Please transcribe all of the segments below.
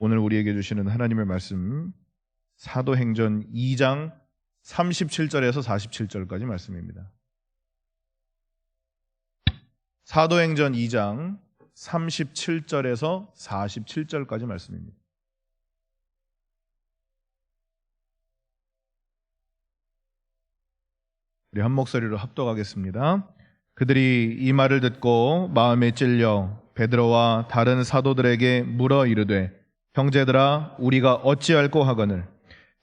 오늘 우리에게 주시는 하나님의 말씀 사도행전 2장 37절에서 47절까지 말씀입니다. 사도행전 2장 37절에서 47절까지 말씀입니다. 우리 한 목소리로 합독하겠습니다. 그들이 이 말을 듣고 마음에 찔려 베드로와 다른 사도들에게 물어 이르되 형제들아 우리가 어찌할꼬 하거늘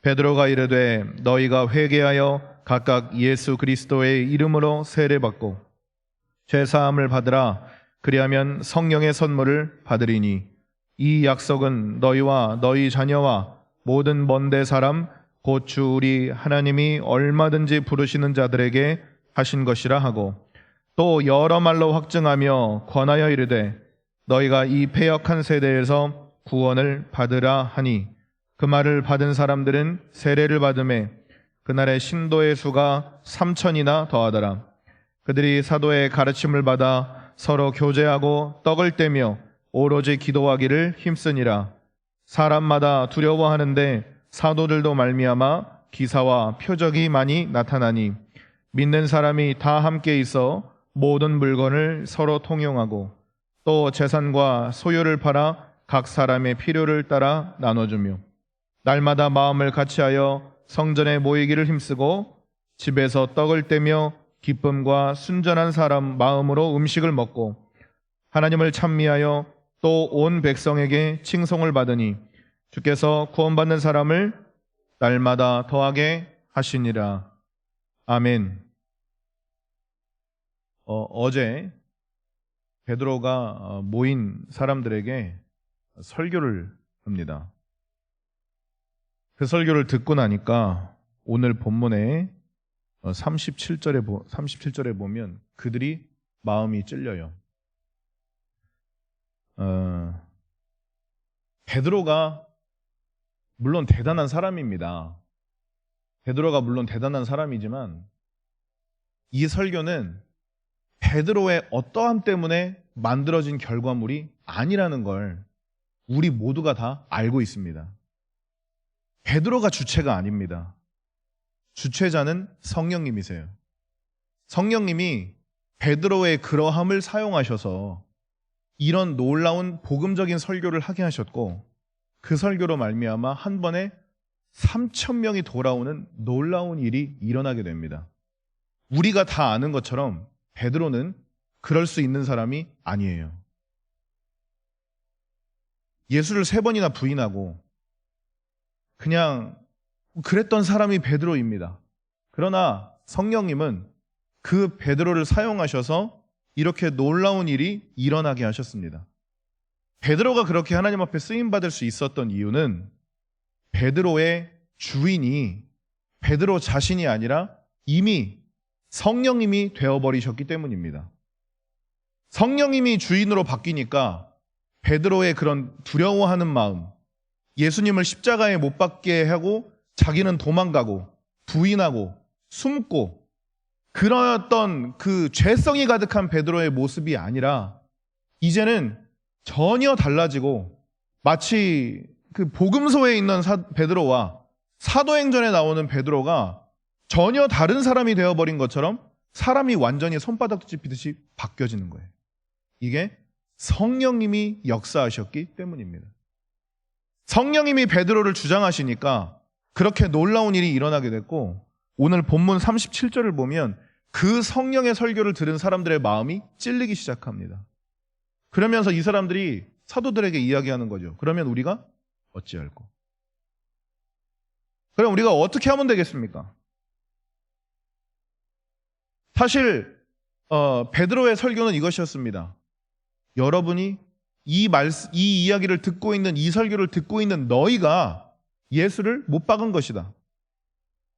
베드로가 이르되 너희가 회개하여 각각 예수 그리스도의 이름으로 세례받고 죄사함을 받으라. 그리하면 성령의 선물을 받으리니 이 약속은 너희와 너희 자녀와 모든 먼데 사람 곧 주 우리 하나님이 얼마든지 부르시는 자들에게 하신 것이라 하고 또 여러 말로 확증하며 권하여 이르되 너희가 이 패역한 세대에서 구원을 받으라 하니 그 말을 받은 사람들은 세례를 받음에 그날의 신도의 수가 3,000이나 더하더라. 그들이 사도의 가르침을 받아 서로 교제하고 떡을 떼며 오로지 기도하기를 힘쓰니라. 사람마다 두려워하는데 사도들도 말미암아 기사와 표적이 많이 나타나니 믿는 사람이 다 함께 있어 모든 물건을 서로 통용하고 또 재산과 소유를 팔아 각 사람의 필요를 따라 나눠주며 날마다 마음을 같이하여 성전에 모이기를 힘쓰고 집에서 떡을 떼며 기쁨과 순전한 사람 마음으로 음식을 먹고 하나님을 찬미하여 또 온 백성에게 칭송을 받으니 주께서 구원받는 사람을 날마다 더하게 하시니라. 아멘. 어제 베드로가 모인 사람들에게 설교를 합니다. 그 설교를 듣고 나니까 오늘 본문에 37절에 보면 그들이 마음이 찔려요. 베드로가 물론 대단한 사람입니다. 베드로가 물론 대단한 사람이지만 이 설교는 베드로의 어떠함 때문에 만들어진 결과물이 아니라는 걸 우리 모두가 다 알고 있습니다. 베드로가 주체가 아닙니다. 주체자는 성령님이세요. 성령님이 베드로의 그러함을 사용하셔서 이런 놀라운 복음적인 설교를 하게 하셨고 그 설교로 말미암아 한 번에 3,000명이 돌아오는 놀라운 일이 일어나게 됩니다. 우리가 다 아는 것처럼 베드로는 그럴 수 있는 사람이 아니에요. 예수를 3번이나 부인하고 그냥 그랬던 사람이 베드로입니다. 그러나 성령님은 그 베드로를 사용하셔서 이렇게 놀라운 일이 일어나게 하셨습니다. 베드로가 그렇게 하나님 앞에 쓰임받을 수 있었던 이유는 베드로의 주인이 베드로 자신이 아니라 이미 성령님이 되어버리셨기 때문입니다. 성령님이 주인으로 바뀌니까 베드로의 그런 두려워하는 마음, 예수님을 십자가에 못 박게 하고 자기는 도망가고 부인하고 숨고 그러했던 그 죄성이 가득한 베드로의 모습이 아니라 이제는 전혀 달라지고 마치 그 복음서에 있는 베드로와 사도행전에 나오는 베드로가 전혀 다른 사람이 되어버린 것처럼 사람이 완전히 손바닥 짚히듯이 바뀌어지는 거예요. 이게 성령님이 역사하셨기 때문입니다. 성령님이 베드로를 주장하시니까 그렇게 놀라운 일이 일어나게 됐고 오늘 본문 37절을 보면 그 성령의 설교를 들은 사람들의 마음이 찔리기 시작합니다. 그러면서 이 사람들이 사도들에게 이야기하는 거죠. 그러면 우리가 어찌할꼬? 그럼 우리가 어떻게 하면 되겠습니까? 사실 베드로의 설교는 이것이었습니다. 여러분이 이 이야기를 듣고 있는 이 설교를 듣고 있는 너희가 예수를 못 박은 것이다.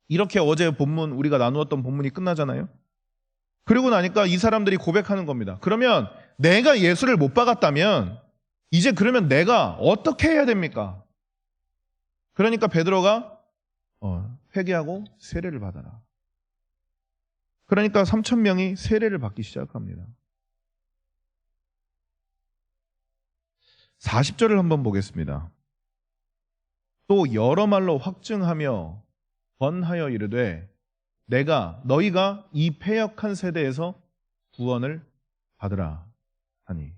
이렇게 어제 본문 우리가 나누었던 본문이 끝나잖아요. 그리고 나니까 이 사람들이 고백하는 겁니다. 그러면 내가 예수를 못 박았다면 이제 그러면 내가 어떻게 해야 됩니까? 그러니까 베드로가 회개하고 세례를 받아라. 그러니까 3,000명이 세례를 받기 시작합니다. 40절을 한번 보겠습니다. 또 여러 말로 확증하며 번하여 이르되 너희가 이 패역한 세대에서 구원을 받으라 하니.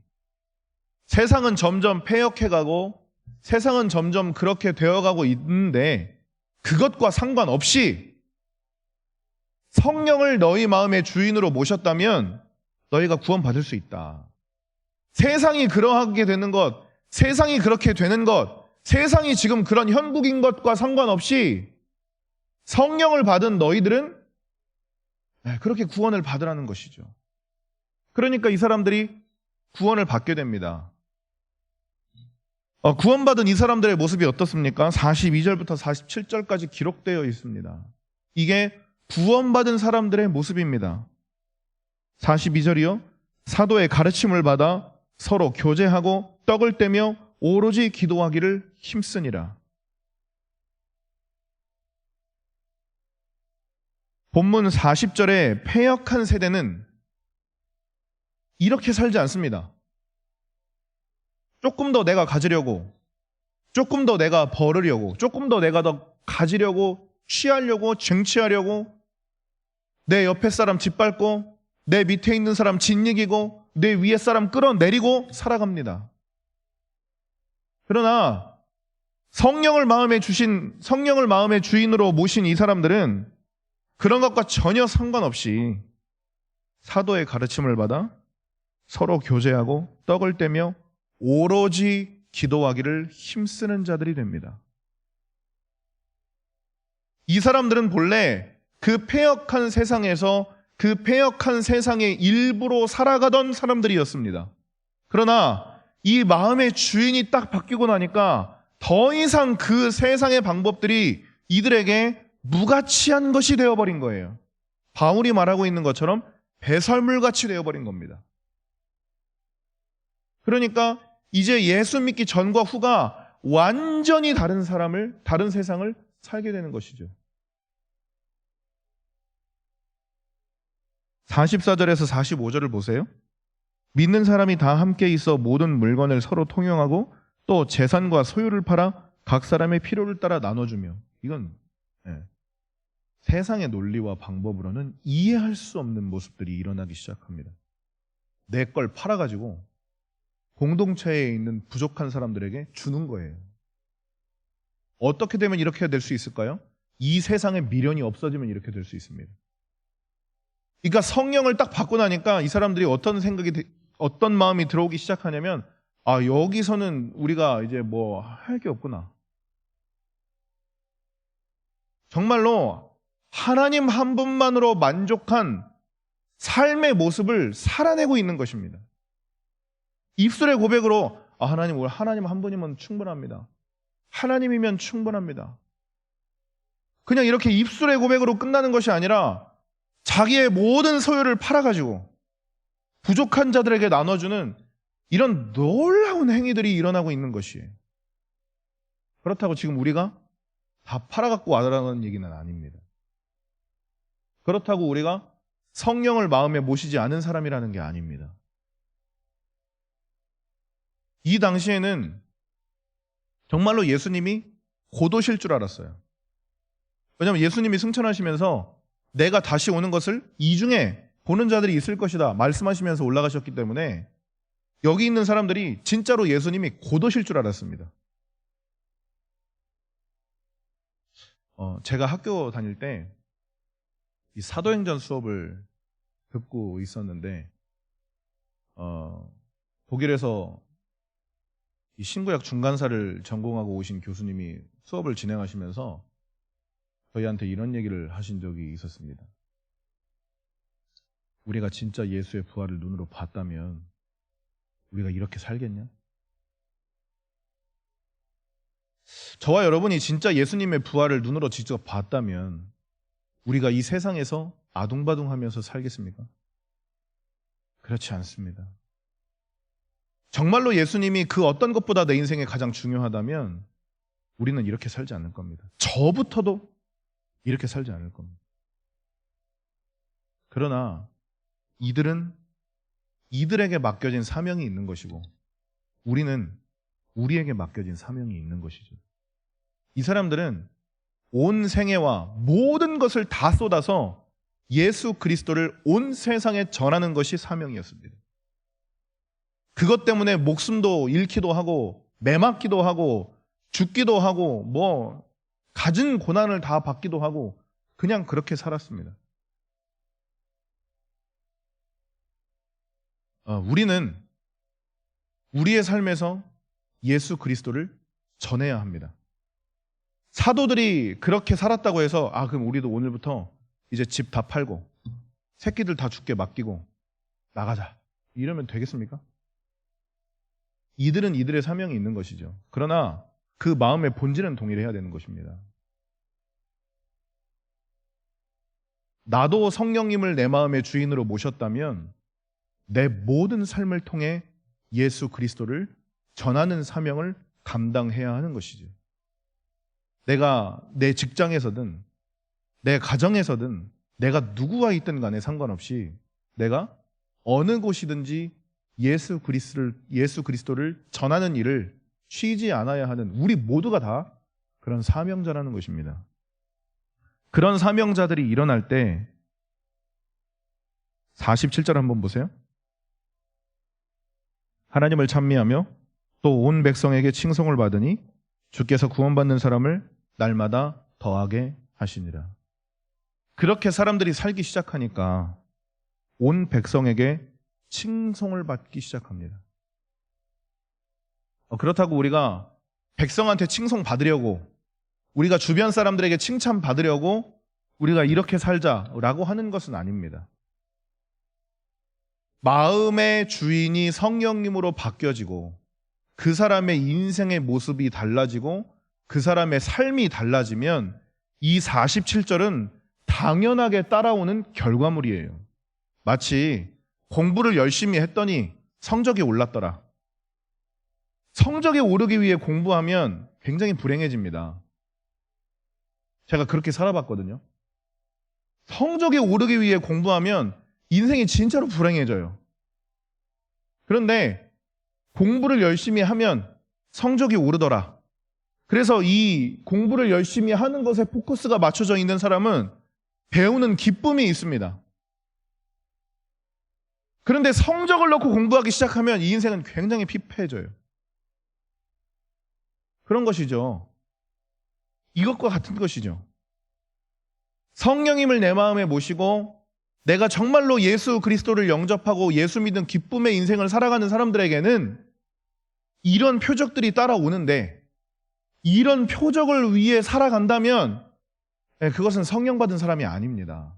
세상은 점점 패역해가고 세상은 점점 그렇게 되어가고 있는데 그것과 상관없이 성령을 너희 마음의 주인으로 모셨다면 너희가 구원받을 수 있다. 세상이 그러하게 되는 것, 세상이 그렇게 되는 것, 세상이 지금 그런 형국인 것과 상관없이 성령을 받은 너희들은 그렇게 구원을 받으라는 것이죠. 그러니까 이 사람들이 구원을 받게 됩니다. 구원받은 이 사람들의 모습이 어떻습니까? 42절부터 47절까지 기록되어 있습니다. 이게 구원받은 사람들의 모습입니다. 42절이요. 사도의 가르침을 받아 서로 교제하고 떡을 떼며 오로지 기도하기를 힘쓰니라. 본문 40절에 패역한 세대는 이렇게 살지 않습니다. 조금 더 내가 가지려고, 조금 더 내가 벌으려고, 조금 더 내가 더 가지려고, 취하려고, 쟁취하려고, 내 옆에 사람 짓밟고, 내 밑에 있는 사람 짓이기고, 내 위에 사람 끌어내리고 살아갑니다. 그러나 성령을 마음에 주인으로 모신 이 사람들은 그런 것과 전혀 상관없이 사도의 가르침을 받아 서로 교제하고 떡을 떼며 오로지 기도하기를 힘쓰는 자들이 됩니다. 이 사람들은 본래 그 패역한 세상에서 그 패역한 세상의 일부로 살아가던 사람들이었습니다. 그러나 이 마음의 주인이 딱 바뀌고 나니까 더 이상 그 세상의 방법들이 이들에게 무가치한 것이 되어버린 거예요. 바울이 말하고 있는 것처럼 배설물같이 되어버린 겁니다. 그러니까 이제 예수 믿기 전과 후가 완전히 다른 세상을 살게 되는 것이죠. 44절에서 45절을 보세요. 믿는 사람이 다 함께 있어 모든 물건을 서로 통용하고 또 재산과 소유를 팔아 각 사람의 필요를 따라 나눠주며. 이건 세상의 논리와 방법으로는 이해할 수 없는 모습들이 일어나기 시작합니다. 내 걸 팔아가지고 공동체에 있는 부족한 사람들에게 주는 거예요. 어떻게 되면 이렇게 될 수 있을까요? 이 세상에 미련이 없어지면 이렇게 될 수 있습니다. 그러니까 성령을 딱 받고 나니까 이 사람들이 어떤 마음이 들어오기 시작하냐면, 여기서는 우리가 이제 뭐 할 게 없구나. 정말로 하나님 한 분만으로 만족한 삶의 모습을 살아내고 있는 것입니다. 입술의 고백으로 하나님 한 분이면 충분합니다. 하나님이면 충분합니다. 그냥 이렇게 입술의 고백으로 끝나는 것이 아니라 자기의 모든 소유를 팔아가지고 부족한 자들에게 나눠주는 이런 놀라운 행위들이 일어나고 있는 것이에요. 그렇다고 지금 우리가 다 팔아갖고 와라는 얘기는 아닙니다. 그렇다고 우리가 성령을 마음에 모시지 않은 사람이라는 게 아닙니다. 이 당시에는 정말로 예수님이 곧 오실 줄 알았어요. 왜냐하면 예수님이 승천하시면서 내가 다시 오는 것을 이 중에 보는 자들이 있을 것이다 말씀하시면서 올라가셨기 때문에 여기 있는 사람들이 진짜로 예수님이 곧 오실 줄 알았습니다. 제가 학교 다닐 때 이 사도행전 수업을 듣고 있었는데 독일에서 이 신구약 중간사를 전공하고 오신 교수님이 수업을 진행하시면서 저희한테 이런 얘기를 하신 적이 있었습니다. 우리가 진짜 예수의 부활을 눈으로 봤다면 우리가 이렇게 살겠냐? 저와 여러분이 진짜 예수님의 부활을 눈으로 직접 봤다면 우리가 이 세상에서 아둥바둥하면서 살겠습니까? 그렇지 않습니다. 정말로 예수님이 그 어떤 것보다 내 인생에 가장 중요하다면 우리는 이렇게 살지 않을 겁니다. 저부터도 이렇게 살지 않을 겁니다. 그러나 이들은 이들에게 맡겨진 사명이 있는 것이고 우리는 우리에게 맡겨진 사명이 있는 것이죠. 이 사람들은 온 생애와 모든 것을 다 쏟아서 예수 그리스도를 온 세상에 전하는 것이 사명이었습니다. 그것 때문에 목숨도 잃기도 하고 매맞기도 하고 죽기도 하고 뭐 갖은 고난을 다 받기도 하고 그냥 그렇게 살았습니다. 우리는 우리의 삶에서 예수 그리스도를 전해야 합니다. 사도들이 그렇게 살았다고 해서 그럼 우리도 오늘부터 이제 집 다 팔고 새끼들 다 죽게 맡기고 나가자 이러면 되겠습니까? 이들은 이들의 사명이 있는 것이죠. 그러나 그 마음의 본질은 동일해야 되는 것입니다. 나도 성령님을 내 마음의 주인으로 모셨다면 내 모든 삶을 통해 예수 그리스도를 전하는 사명을 감당해야 하는 것이죠. 내가 내 직장에서든 내 가정에서든 내가 누구와 있든 간에 상관없이 내가 어느 곳이든지 예수 그리스도를 전하는 일을 쉬지 않아야 하는 우리 모두가 다 그런 사명자라는 것입니다. 그런 사명자들이 일어날 때 47절 한번 보세요. 하나님을 찬미하며 또 온 백성에게 칭송을 받으니 주께서 구원받는 사람을 날마다 더하게 하시니라. 그렇게 사람들이 살기 시작하니까 온 백성에게 칭송을 받기 시작합니다. 그렇다고 우리가 백성한테 칭송 받으려고 우리가 주변 사람들에게 칭찬 받으려고 우리가 이렇게 살자라고 하는 것은 아닙니다. 마음의 주인이 성령님으로 바뀌어지고 그 사람의 인생의 모습이 달라지고 그 사람의 삶이 달라지면 이 47절은 당연하게 따라오는 결과물이에요. 마치 공부를 열심히 했더니 성적이 올랐더라. 성적에 오르기 위해 공부하면 굉장히 불행해집니다. 제가 그렇게 살아봤거든요. 성적에 오르기 위해 공부하면 인생이 진짜로 불행해져요. 그런데 공부를 열심히 하면 성적이 오르더라. 그래서 이 공부를 열심히 하는 것에 포커스가 맞춰져 있는 사람은 배우는 기쁨이 있습니다. 그런데 성적을 놓고 공부하기 시작하면 이 인생은 굉장히 피폐해져요. 그런 것이죠. 이것과 같은 것이죠. 성령님을 내 마음에 모시고 내가 정말로 예수 그리스도를 영접하고 예수 믿는 기쁨의 인생을 살아가는 사람들에게는 이런 표적들이 따라오는데 이런 표적을 위해 살아간다면 그것은 성령 받은 사람이 아닙니다.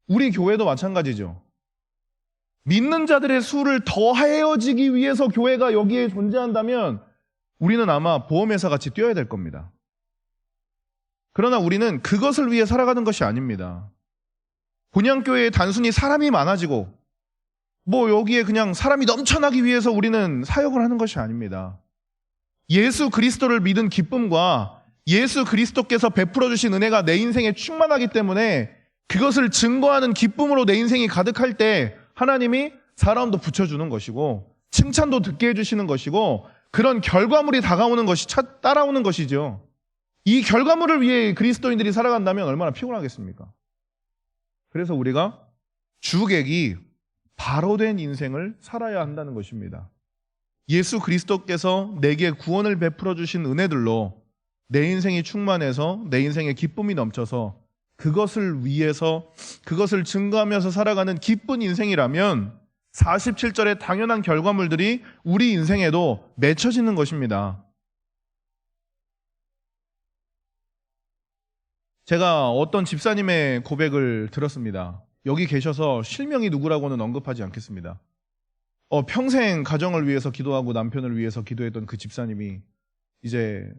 우리 교회도 마찬가지죠. 믿는 자들의 수를 더하여지기 위해서 교회가 여기에 존재한다면 우리는 아마 보험회사 같이 뛰어야 될 겁니다. 그러나 우리는 그것을 위해 살아가는 것이 아닙니다. 본향교회에 단순히 사람이 많아지고 여기에 그냥 사람이 넘쳐나기 위해서 우리는 사역을 하는 것이 아닙니다. 예수 그리스도를 믿은 기쁨과 예수 그리스도께서 베풀어 주신 은혜가 내 인생에 충만하기 때문에 그것을 증거하는 기쁨으로 내 인생이 가득할 때 하나님이 사람도 붙여주는 것이고 칭찬도 듣게 해주시는 것이고 그런 결과물이 다가오는 것이 따라오는 것이죠. 이 결과물을 위해 그리스도인들이 살아간다면 얼마나 피곤하겠습니까? 그래서 우리가 주객이 바로 된 인생을 살아야 한다는 것입니다. 예수 그리스도께서 내게 구원을 베풀어 주신 은혜들로 내 인생이 충만해서 내 인생에 기쁨이 넘쳐서 그것을 위해서 그것을 증거하면서 살아가는 기쁜 인생이라면 47절의 당연한 결과물들이 우리 인생에도 맺혀지는 것입니다. 제가 어떤 집사님의 고백을 들었습니다. 여기 계셔서 실명이 누구라고는 언급하지 않겠습니다. 평생 가정을 위해서 기도하고 남편을 위해서 기도했던 그 집사님이 이제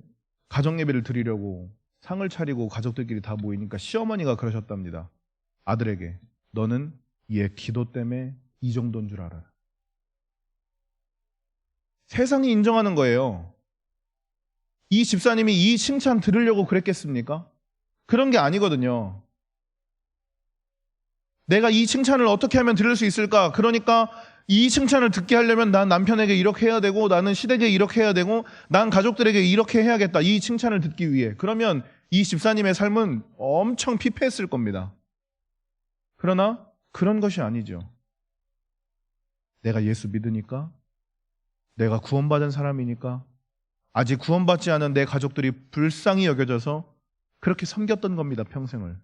가정 예배를 드리려고 상을 차리고 가족들끼리 다 모이니까 시어머니가 그러셨답니다. 아들에게 너는 얘 기도 때문에 이 정도인 줄 알아. 세상이 인정하는 거예요. 이 집사님이 이 칭찬 들으려고 그랬겠습니까? 그런 게 아니거든요. 내가 이 칭찬을 어떻게 하면 들을 수 있을까? 그러니까 이 칭찬을 듣게 하려면 난 남편에게 이렇게 해야 되고 나는 시댁에 이렇게 해야 되고 난 가족들에게 이렇게 해야겠다. 이 칭찬을 듣기 위해. 그러면 이 집사님의 삶은 엄청 피폐했을 겁니다. 그러나 그런 것이 아니죠. 내가 예수 믿으니까, 내가 구원받은 사람이니까, 아직 구원받지 않은 내 가족들이 불쌍히 여겨져서 그렇게 섬겼던 겁니다, 평생을.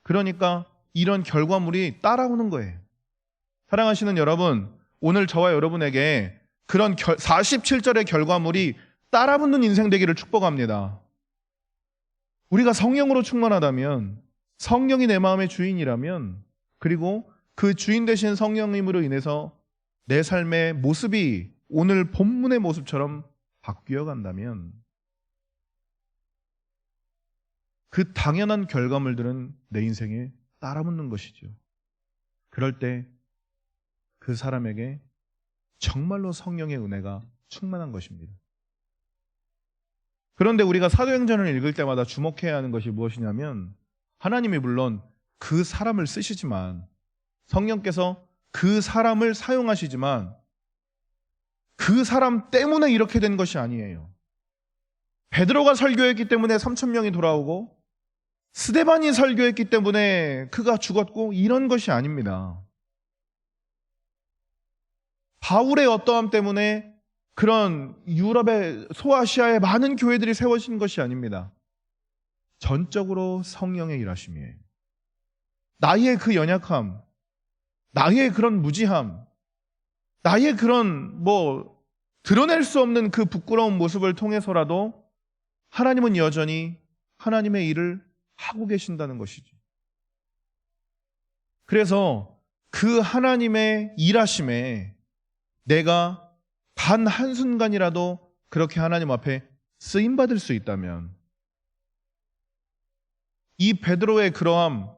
그러니까 이런 결과물이 따라오는 거예요. 사랑하시는 여러분, 오늘 저와 여러분에게 그런 47절의 결과물이 따라붙는 인생 되기를 축복합니다. 우리가 성령으로 충만하다면, 성령이 내 마음의 주인이라면, 그리고 그 주인 되신 성령님으로 인해서 내 삶의 모습이 오늘 본문의 모습처럼 바뀌어 간다면 그 당연한 결과물들은 내 인생에 따라붙는 것이죠. 그럴 때 그 사람에게 정말로 성령의 은혜가 충만한 것입니다. 그런데 우리가 사도행전을 읽을 때마다 주목해야 하는 것이 무엇이냐면, 하나님이 물론 그 사람을 쓰시지만, 성령께서 그 사람을 사용하시지만 그 사람 때문에 이렇게 된 것이 아니에요. 베드로가 설교했기 때문에 3,000명이 돌아오고, 스데반이 설교했기 때문에 그가 죽었고, 이런 것이 아닙니다. 바울의 어떠함 때문에 그런 유럽의 소아시아의 많은 교회들이 세워진 것이 아닙니다. 전적으로 성령의 일하심이에요. 나의 그 연약함, 나의 그런 무지함, 나의 그런 드러낼 수 없는 그 부끄러운 모습을 통해서라도 하나님은 여전히 하나님의 일을 하고 계신다는 것이죠. 그래서 그 하나님의 일하심에 내가 단 한순간이라도 그렇게 하나님 앞에 쓰임받을 수 있다면, 이 베드로의 그러함,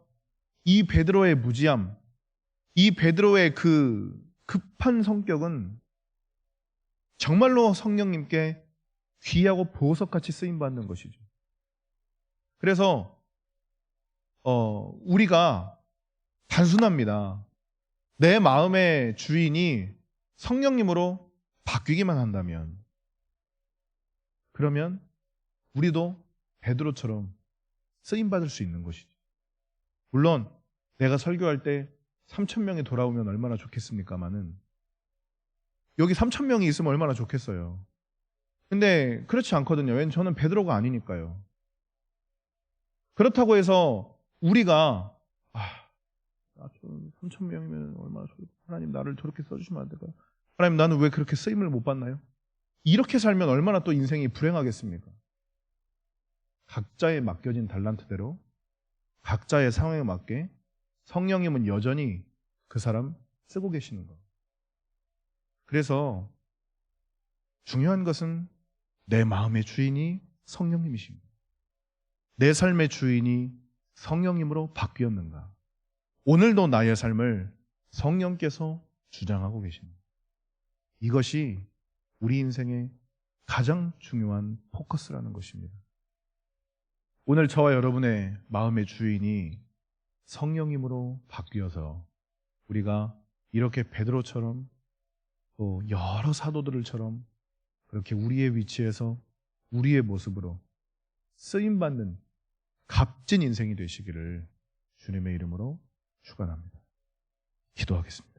이 베드로의 무지함, 이 베드로의 그 급한 성격은 정말로 성령님께 귀하고 보석같이 쓰임받는 것이죠. 그래서 우리가 단순합니다. 내 마음의 주인이 성령님으로 바뀌기만 한다면, 그러면 우리도 베드로처럼 쓰임받을 수 있는 것이죠. 물론 내가 설교할 때 3,000명이 돌아오면 얼마나 좋겠습니까마는, 여기 3,000명이 있으면 얼마나 좋겠어요. 근데 그렇지 않거든요. 왜냐면 저는 베드로가 아니니까요. 그렇다고 해서 우리가 3,000명이면 얼마나 좋을까? 하나님 나를 저렇게 써주시면 안 될까요? 하나님 나는 왜 그렇게 쓰임을 못 받나요? 이렇게 살면 얼마나 또 인생이 불행하겠습니까? 각자의 맡겨진 달란트대로 각자의 상황에 맞게 성령님은 여전히 그 사람 쓰고 계시는 것. 그래서 중요한 것은 내 마음의 주인이 성령님이십니다. 내 삶의 주인이 성령님으로 바뀌었는가? 오늘도 나의 삶을 성령께서 주장하고 계십니다. 이것이 우리 인생의 가장 중요한 포커스라는 것입니다. 오늘 저와 여러분의 마음의 주인이 성령님으로 바뀌어서 우리가 이렇게 베드로처럼 또 여러 사도들처럼 그렇게 우리의 위치에서 우리의 모습으로 쓰임받는 값진 인생이 되시기를 주님의 이름으로 축원합니다. 기도하겠습니다.